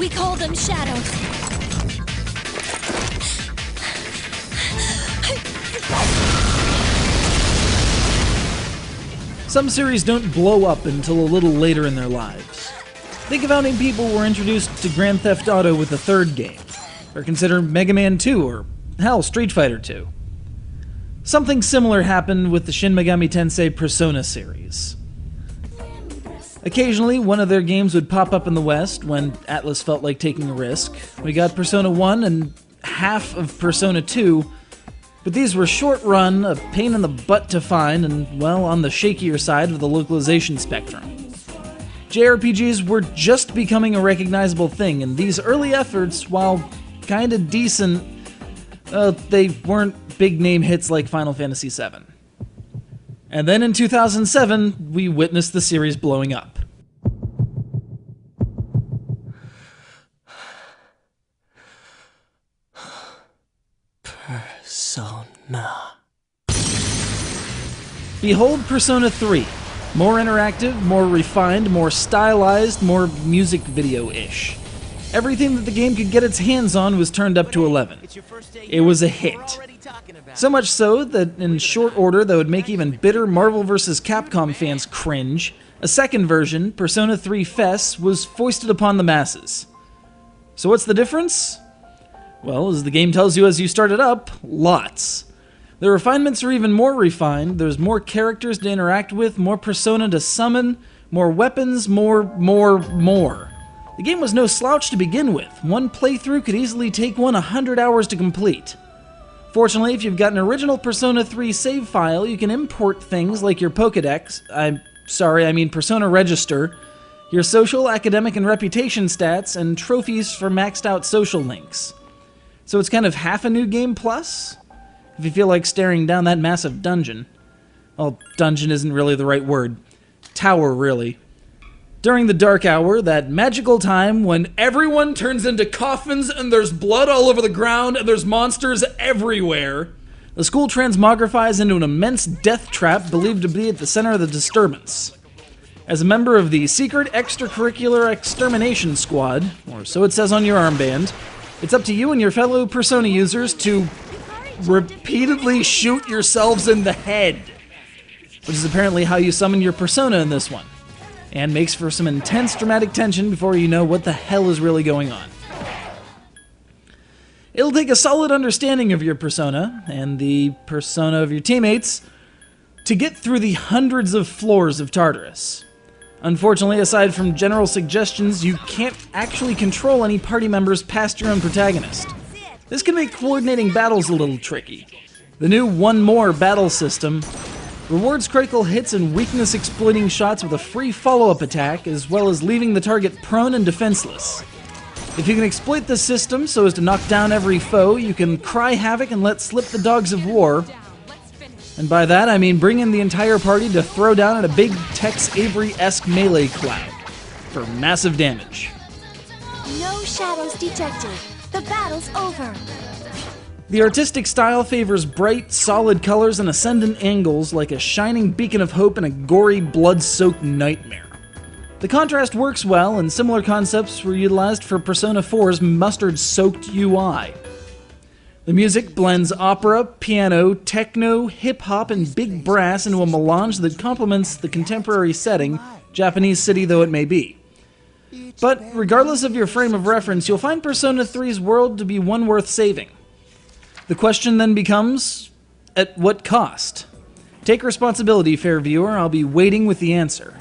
We call them shadows. Some series don't blow up until a little later in their lives. Think of how many people were introduced to Grand Theft Auto with the third game, or consider Mega Man 2, or hell, Street Fighter 2. Something similar happened with the Shin Megami Tensei Persona series. Occasionally, one of their games would pop up in the West when Atlus felt like taking a risk. We got Persona 1 and half of Persona 2, but these were short-run, a pain in the butt to find, and, well, on the shakier side of the localization spectrum. JRPGs were just becoming a recognizable thing, and these early efforts, while kinda decent, they weren't big-name hits like Final Fantasy VII. And then in 2007, we witnessed the series blowing up. Persona. Behold Persona 3. More interactive, more refined, more stylized, more music video-ish. Everything that the game could get its hands on was turned up to 11. It was a hit. So much so that in short order that would make even bitter Marvel vs. Capcom fans cringe, a second version, Persona 3 FES, was foisted upon the masses. So what's the difference? Well, as the game tells you as you start it up, lots. The refinements are even more refined, there's more characters to interact with, more persona to summon, more weapons, more. The game was no slouch to begin with. One playthrough could easily take one 100 hours to complete. Fortunately, if you've got an original Persona 3 save file, you can import things like your Pokédex, I mean Persona Register, your social, academic, and reputation stats, and trophies for maxed out social links. So it's kind of half a new game plus? If you feel like staring down that massive dungeon. Well, dungeon isn't really the right word. Tower, really. During the dark hour, that magical time when everyone turns into coffins and there's blood all over the ground and there's monsters everywhere, the school transmogrifies into an immense death trap believed to be at the center of the disturbance. As a member of the Secret Extracurricular Extermination Squad, or so it says on your armband, it's up to you and your fellow Persona users to repeatedly shoot yourselves in the head, which is apparently how you summon your Persona in this one, and makes for some intense dramatic tension before you know what the hell is really going on. It'll take a solid understanding of your Persona, and the Persona of your teammates, to get through the hundreds of floors of Tartarus. Unfortunately, aside from general suggestions, you can't actually control any party members past your own protagonist. This can make coordinating battles a little tricky. The new One More battle system rewards critical hits and weakness-exploiting shots with a free follow-up attack, as well as leaving the target prone and defenseless. If you can exploit this system so as to knock down every foe, you can cry havoc and let slip the dogs of war. And by that, I mean bring in the entire party to throw down at a big Tex Avery-esque melee cloud for massive damage. No shadows detected. The battle's over. The artistic style favors bright, solid colors and ascendant angles like a shining beacon of hope in a gory, blood-soaked nightmare. The contrast works well, and similar concepts were utilized for Persona 4's mustard-soaked UI. The music blends opera, piano, techno, hip-hop, and big brass into a melange that complements the contemporary setting, Japanese city though it may be. But regardless of your frame of reference, you'll find Persona 3's world to be one worth saving. The question then becomes, at what cost? Take responsibility, fair viewer, I'll be waiting with the answer.